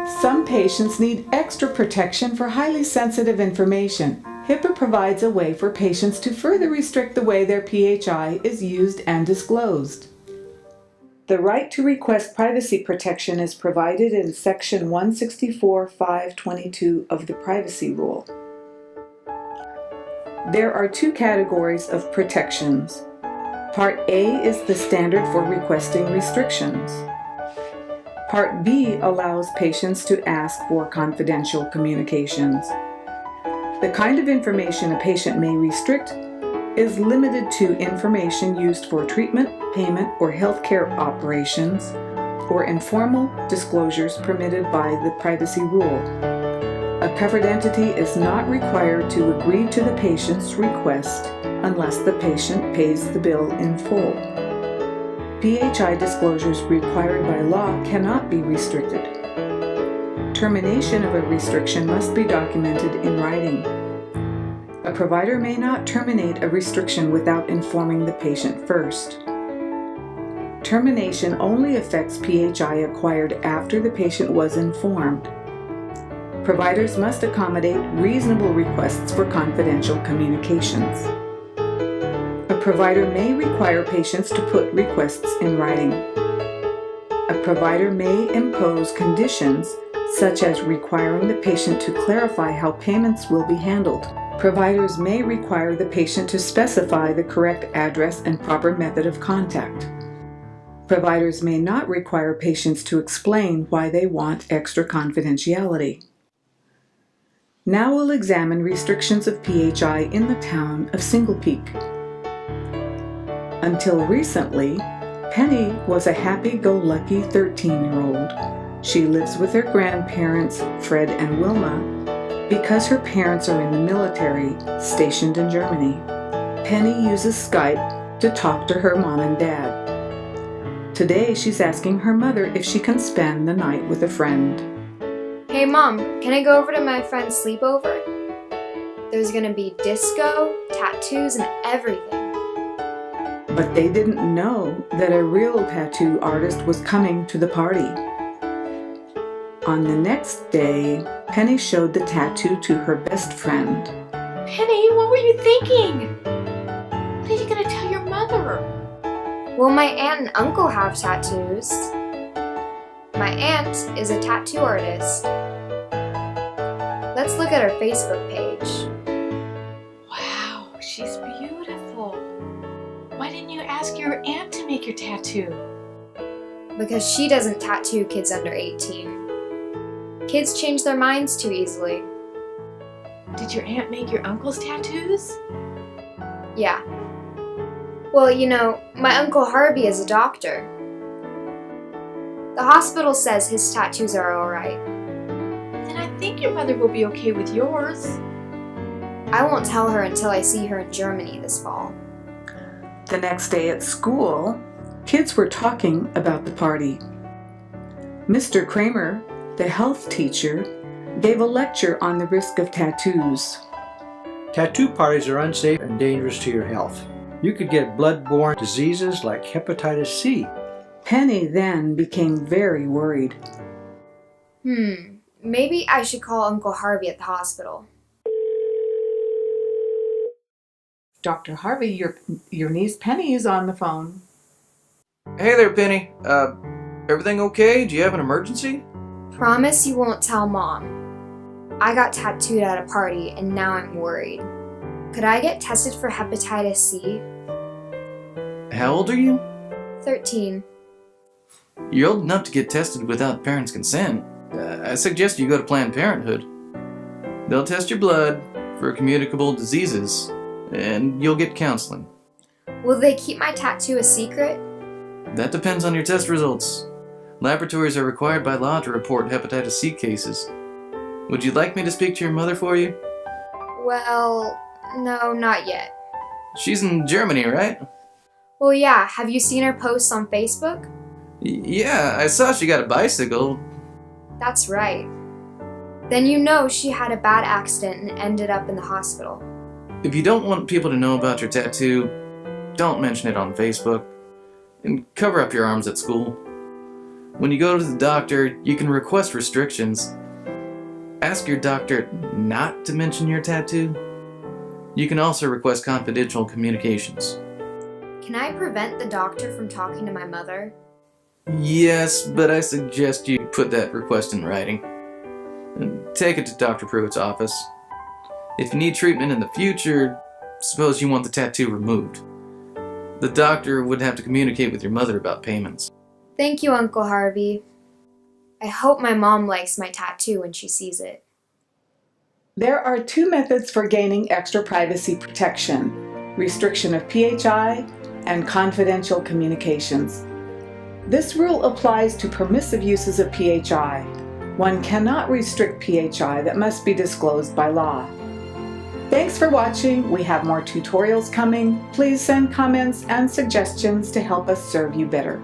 Some patients need extra protection for highly sensitive information. HIPAA provides a way for patients to further restrict the way their PHI is used and disclosed. The right to request privacy protection is provided in Section 164(5)(22) of the Privacy Rule. There are two categories of protections. Part A is the standard for requesting restrictions. Part B allows patients to ask for confidential communications. The kind of information a patient may restrict is limited to information used for treatment, payment, or healthcare operations, or informal disclosures permitted by the Privacy Rule. A covered entity is not required to agree to the patient's request unless the patient pays the bill in full. PHI disclosures required by law cannot be restricted. Termination of a restriction must be documented in writing. A provider may not terminate a restriction without informing the patient first. Termination only affects PHI acquired after the patient was informed. Providers must accommodate reasonable requests for confidential communications. A provider may require patients to put requests in writing. A provider may impose conditions such as requiring the patient to clarify how payments will be handled. Providers may require the patient to specify the correct address and proper method of contact. Providers may not require patients to explain why they want extra confidentiality. Now we'll examine restrictions of PHI in the town of Single Peak. Until recently, Penny was a happy-go-lucky 13-year-old. She lives with her grandparents, Fred and Wilma, because her parents are in the military, stationed in Germany. Penny uses Skype to talk to her mom and dad. Today, she's asking her mother if she can spend the night with a friend. Hey Mom, can I go over to my friend's sleepover? There's gonna be disco, tattoos, and everything. But they didn't know that a real tattoo artist was coming to the party. On the next day, Penny showed the tattoo to her best friend. Penny, what were you thinking? What are you gonna tell your mother? Well, my aunt and uncle have tattoos. My aunt is a tattoo artist. Let's look at her Facebook page. Wow, she's beautiful. Why didn't you ask your aunt to make your tattoo? Because she doesn't tattoo kids under 18. Kids change their minds too easily. Did your aunt make your uncle's tattoos? Yeah. Well, you know, my Uncle Harvey is a doctor. The hospital says his tattoos are alright. Then I think your mother will be okay with yours. I won't tell her until I see her in Germany this fall. The next day at school, kids were talking about the party. Mr. Kramer, the health teacher, gave a lecture on the risk of tattoos. Tattoo parties are unsafe and dangerous to your health. You could get blood-borne diseases like hepatitis C. Penny then became very worried. Maybe I should call Uncle Harvey at the hospital. Dr. Harvey, your niece Penny is on the phone. Hey there, Penny. Everything okay? Do you have an emergency? Promise you won't tell Mom. I got tattooed at a party and now I'm worried. Could I get tested for hepatitis C? How old are you? 13. You're old enough to get tested without parents' consent. I suggest you go to Planned Parenthood. They'll test your blood for communicable diseases, and you'll get counseling. Will they keep my tattoo a secret? That depends on your test results. Laboratories are required by law to report hepatitis C cases. Would you like me to speak to your mother for you? Well, no, not yet. She's in Germany, right? Well, yeah, have you seen her posts on Facebook? Yeah, I saw she got a bicycle. That's right. Then you know she had a bad accident and ended up in the hospital. If you don't want people to know about your tattoo, don't mention it on Facebook. And cover up your arms at school. When you go to the doctor, you can request restrictions. Ask your doctor not to mention your tattoo. You can also request confidential communications. Can I prevent the doctor from talking to my mother? Yes, but I suggest you put that request in writing. And take it to Dr. Pruitt's office. If you need treatment in the future, suppose you want the tattoo removed. The doctor would have to communicate with your mother about payments. Thank you, Uncle Harvey. I hope my mom likes my tattoo when she sees it. There are two methods for gaining extra privacy protection: restriction of PHI and confidential communications. This rule applies to permissive uses of PHI. One cannot restrict PHI that must be disclosed by law. Thanks for watching. We have more tutorials coming. Please send comments and suggestions to help us serve you better.